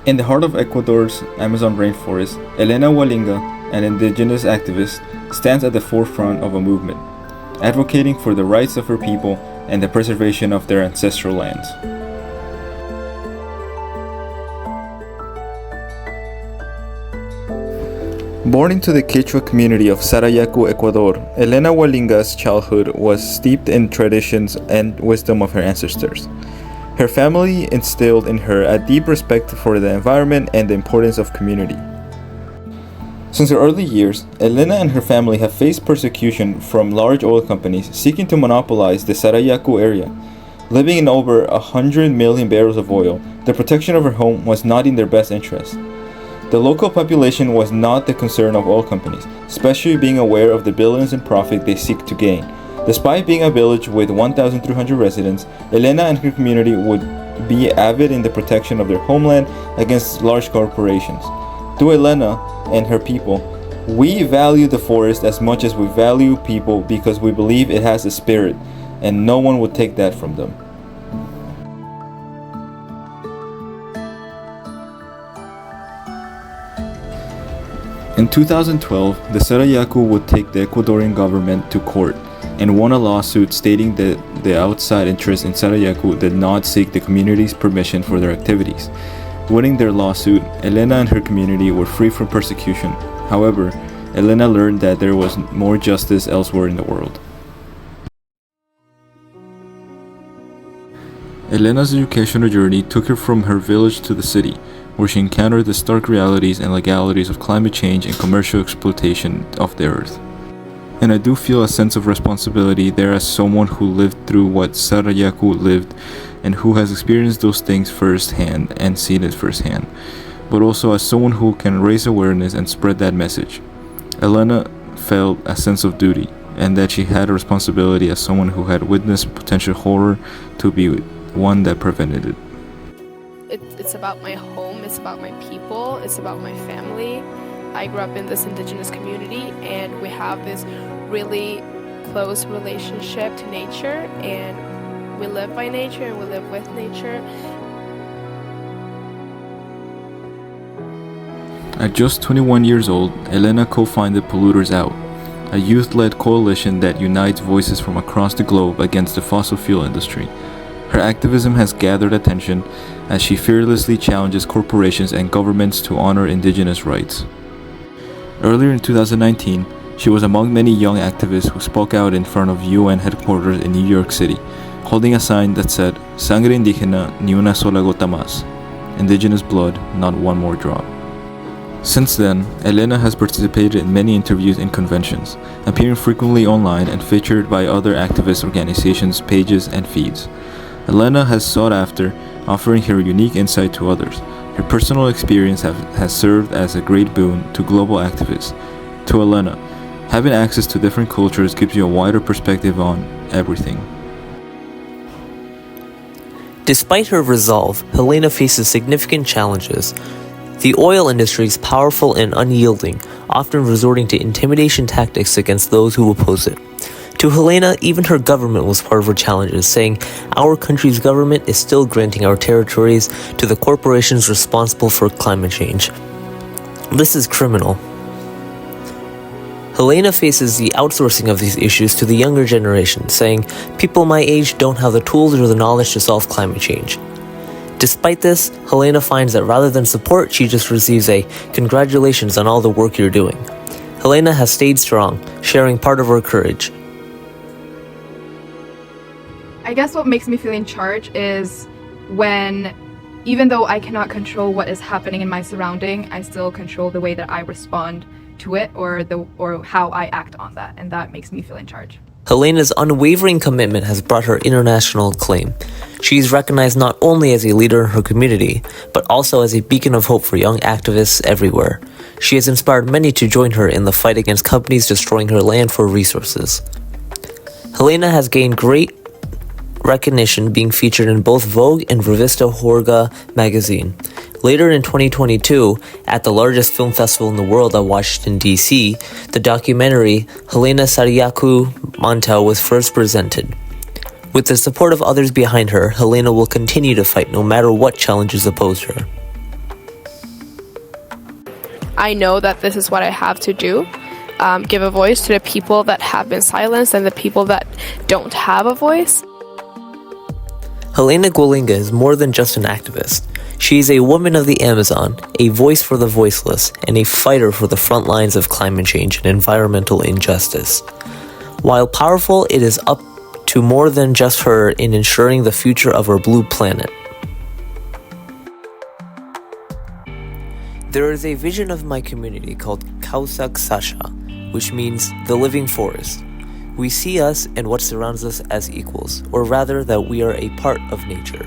In the heart of Ecuador's Amazon rainforest, Helena Gualinga, an indigenous activist, stands at the forefront of a movement, advocating for the rights of her people and the preservation of their ancestral lands. Born into the Quechua community of Sarayaku, Ecuador, Helena Gualinga's childhood was steeped in traditions and wisdom of her ancestors. Her family instilled in her a deep respect for the environment and the importance of community. Since her early years, Helena and her family have faced persecution from large oil companies seeking to monopolize the Sarayaku area. Living in over 100 million barrels of oil, the protection of her home was not in their best interest. The local population was not the concern of oil companies, especially being aware of the billions in profit they seek to gain. Despite being a village with 1,300 residents, Helena and her community would be avid in the protection of their homeland against large corporations. To Helena and her people, we value the forest as much as we value people because we believe it has a spirit, and no one would take that from them. In 2012, the Sarayaku would take the Ecuadorian government to court and won a lawsuit stating that the outside interests in Sarayaku did not seek the community's permission for their activities. Winning their lawsuit, Helena and her community were free from persecution. However, Helena learned that there was more justice elsewhere in the world. Helena's educational journey took her from her village to the city, where she encountered the stark realities and legalities of climate change and commercial exploitation of the earth. And I do feel a sense of responsibility there as someone who lived through what Sarayaku lived and who has experienced those things firsthand and seen it firsthand, but also as someone who can raise awareness and spread that message. Helena felt a sense of duty and that she had a responsibility as someone who had witnessed potential horror to be one that prevented it. It's about my home, it's about my people, it's about my family. I grew up in this indigenous community and we have this really close relationship to nature, and we live by nature and we live with nature. At just 21 years old, Helena co-founded Polluters Out, a youth-led coalition that unites voices from across the globe against the fossil fuel industry. Her activism has gathered attention as she fearlessly challenges corporations and governments to honor indigenous rights. Earlier in 2019, she was among many young activists who spoke out in front of UN headquarters in New York City, holding a sign that said, "Sangre indígena, ni una sola gota más." Indigenous blood, not one more drop. Since then, Helena has participated in many interviews and conventions, appearing frequently online and featured by other activist organizations' pages and feeds. Helena has sought after, offering her unique insight to others. Her personal experience has served as a great boon to global activists. To Helena, having access to different cultures gives you a wider perspective on everything. Despite her resolve, Helena faces significant challenges. The oil industry is powerful and unyielding, often resorting to intimidation tactics against those who oppose it. To Helena, even her government was part of her challenges, saying, "Our country's government is still granting our territories to the corporations responsible for climate change. This is criminal." Helena faces the outsourcing of these issues to the younger generation, saying, "People my age don't have the tools or the knowledge to solve climate change." Despite this, Helena finds that rather than support, she just receives a "congratulations on all the work you're doing." Helena has stayed strong, sharing part of her courage. I guess what makes me feel in charge is when, even though I cannot control what is happening in my surrounding, I still control the way that I respond to it or how I act on that, and that makes me feel in charge. Helena's unwavering commitment has brought her international acclaim. She is recognized not only as a leader in her community, but also as a beacon of hope for young activists everywhere. She has inspired many to join her in the fight against companies destroying her land for resources. Helena has gained great recognition being featured in both Vogue and Revista Jorga magazine. Later in 2022, at the largest film festival in the world at Washington, D.C., the documentary Helena Sarayaku Mantau was first presented. With the support of others behind her, Helena will continue to fight no matter what challenges oppose her. I know that this is what I have to do. Give a voice to the people that have been silenced and the people that don't have a voice. Helena Gualinga is more than just an activist. She is a woman of the Amazon, a voice for the voiceless, and a fighter for the front lines of climate change and environmental injustice. While powerful, it is up to more than just her in ensuring the future of our blue planet. There is a vision of my community called Kausak Sasha, which means the living forest. We see us and what surrounds us as equals, or rather that we are a part of nature.